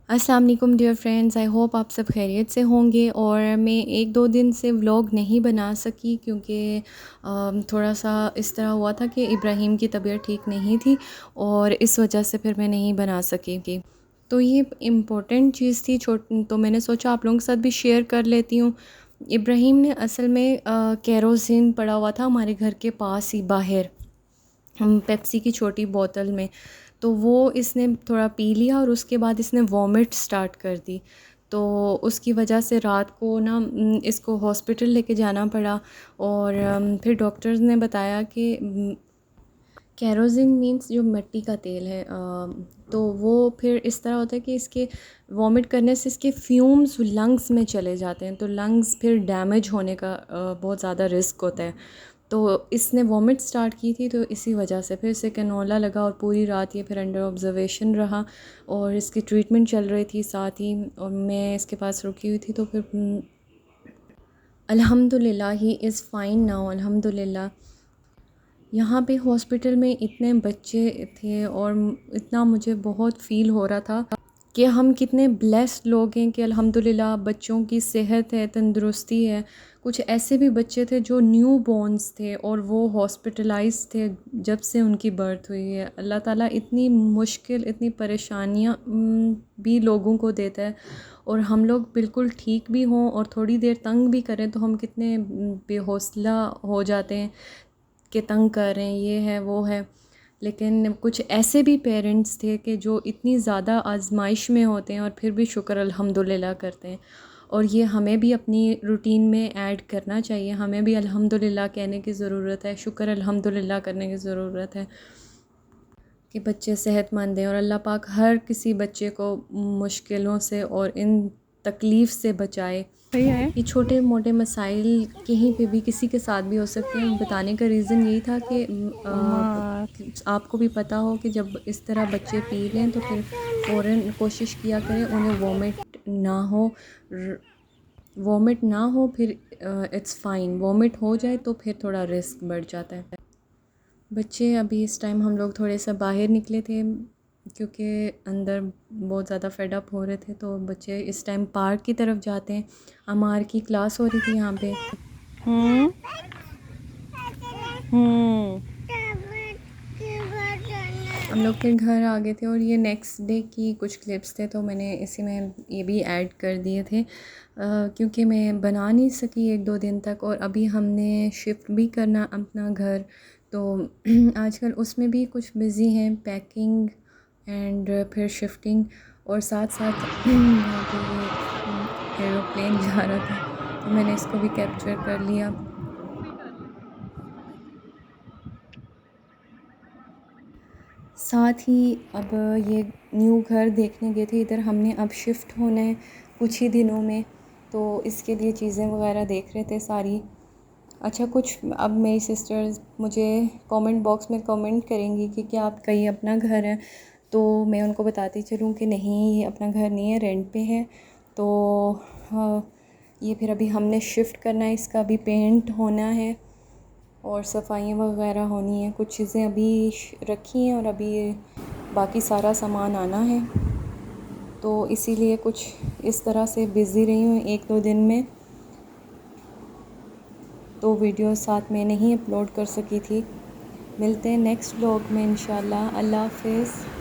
अस्सलाम वालेकुम dear friends, I hope आप सब खैरियत से होंगे। और मैं एक दो दिन से व्लॉग नहीं बना सकी क्योंकि थोड़ा सा इस तरह हुआ था कि इब्राहिम की तबीयत ठीक नहीं थी और इस वजह से फिर मैं नहीं बना सकी। तो ये इम्पोर्टेंट चीज़ थी तो मैंने सोचा आप लोगों के साथ भी शेयर कर लेती हूँ। इब्राहिम ने असल में केरोसिन पड़ा हुआ था हमारे घर के पास ही बाहर, पेप्सी की छोटी बोतल में। तो वो इसने थोड़ा पी लिया और उसके बाद इसने वॉमिट स्टार्ट कर दी। तो उसकी वजह से रात को ना इसको हॉस्पिटल लेके जाना पड़ा। और फिर डॉक्टर्स ने बताया कि केरोसिन मींस जो मिट्टी का तेल है, तो वो फिर इस तरह होता है कि इसके वॉमिट करने से इसके फ्यूम्स लंग्स में चले जाते हैं, तो लंग्स फिर डैमेज होने का बहुत ज़्यादा रिस्क होता है। तो इसने वॉमिट स्टार्ट की थी, तो इसी वजह से फिर इसे कैनोला लगा और पूरी रात ये फिर अंडर ऑब्जर्वेशन रहा और इसकी ट्रीटमेंट चल रही थी साथ ही, और मैं इसके पास रुकी हुई थी। तो फिर अल्हम्दुलिल्लाह ही इज़ फ़ाइन नाउ, अल्हम्दुलिल्लाह। यहाँ पे हॉस्पिटल में इतने बच्चे थे और इतना मुझे बहुत फ़ील हो रहा था कि हम कितने ब्लेस्ड लोग हैं कि अल्हम्दुलिल्लाह बच्चों की सेहत है, तंदुरुस्ती है। कुछ ऐसे भी बच्चे थे जो न्यू बॉर्न्स थे और वो हॉस्पिटलाइज्ड थे जब से उनकी बर्थ हुई है। अल्लाह ताला इतनी मुश्किल, इतनी परेशानियाँ भी लोगों को देता है, और हम लोग बिल्कुल ठीक भी हों और थोड़ी देर तंग भी करें तो हम कितने बेहौसला हो जाते हैं कि तंग कर रहे हैं, ये है वो है। लेकिन कुछ ऐसे भी पेरेंट्स थे कि जो इतनी ज़्यादा आजमाइश में होते हैं और फिर भी शुक्र अल्हम्दुलिल्लाह करते हैं। और ये हमें भी अपनी रूटीन में ऐड करना चाहिए, हमें भी अल्हम्दुलिल्लाह कहने की ज़रूरत है, शुक्र अल्हम्दुलिल्लाह करने की ज़रूरत है कि बच्चे सेहतमंद हैं। और अल्लाह पाक हर किसी बच्चे को मुश्किलों से और इन तकलीफ़ से बचाए। सही है। ये छोटे मोटे मसाइल कहीं पे भी किसी के साथ भी हो सकते हैं। बताने का रीज़न यही था कि उमर आपको भी पता हो कि जब इस तरह बच्चे पी लें तो फिर फ़ौरन कोशिश किया करें उन्हें वॉमिट ना हो। फिर इट्स फ़ाइन, वॉमिट हो जाए तो फिर थोड़ा रिस्क बढ़ जाता है। बच्चे अभी इस टाइम हम लोग थोड़े से बाहर निकले थे क्योंकि अंदर बहुत ज़्यादा फेड अप हो रहे थे, तो बच्चे इस टाइम पार्क की तरफ जाते हैं। अमार की क्लास हो रही थी यहाँ पे। हम्म हम्म हम लोग फिर घर आ गए थे और ये नेक्स्ट डे की कुछ क्लिप्स थे, तो मैंने इसी में ये भी ऐड कर दिए थे क्योंकि मैं बना नहीं सकी एक दो दिन तक, और अभी हमने शिफ्ट भी करना अपना घर। तो आजकल उसमें भी कुछ बिज़ी हैं, पैकिंग एंड फिर शिफ्टिंग, और साथ साथ यहाँ पे ये एरोप्लेन जा रहा था तो मैंने इसको भी कैप्चर कर लिया। साथ ही अब ये न्यू घर देखने गए थे इधर, हमने अब शिफ्ट होना है कुछ ही दिनों में, तो इसके लिए चीज़ें वगैरह देख रहे थे सारी। अच्छा, कुछ अब मेरी सिस्टर्स मुझे कमेंट बॉक्स में कमेंट करेंगी कि क्या आप कहीं अपना घर है, तो मैं उनको बताती चलूँ कि नहीं, ये अपना घर नहीं है, रेंट पे है। तो ये फिर अभी हमने शिफ्ट करना है, इसका अभी पेंट होना है और सफाइयाँ वगैरह होनी है। कुछ चीज़ें अभी रखी हैं और अभी बाकी सारा सामान आना है, तो इसीलिए कुछ इस तरह से बिज़ी रही हूँ एक दो दिन में, तो वीडियो साथ में नहीं अपलोड कर सकी थी। मिलते हैं नेक्स्ट व्लॉग में इंशाल्लाह। अल्लाह हाफ़िज़।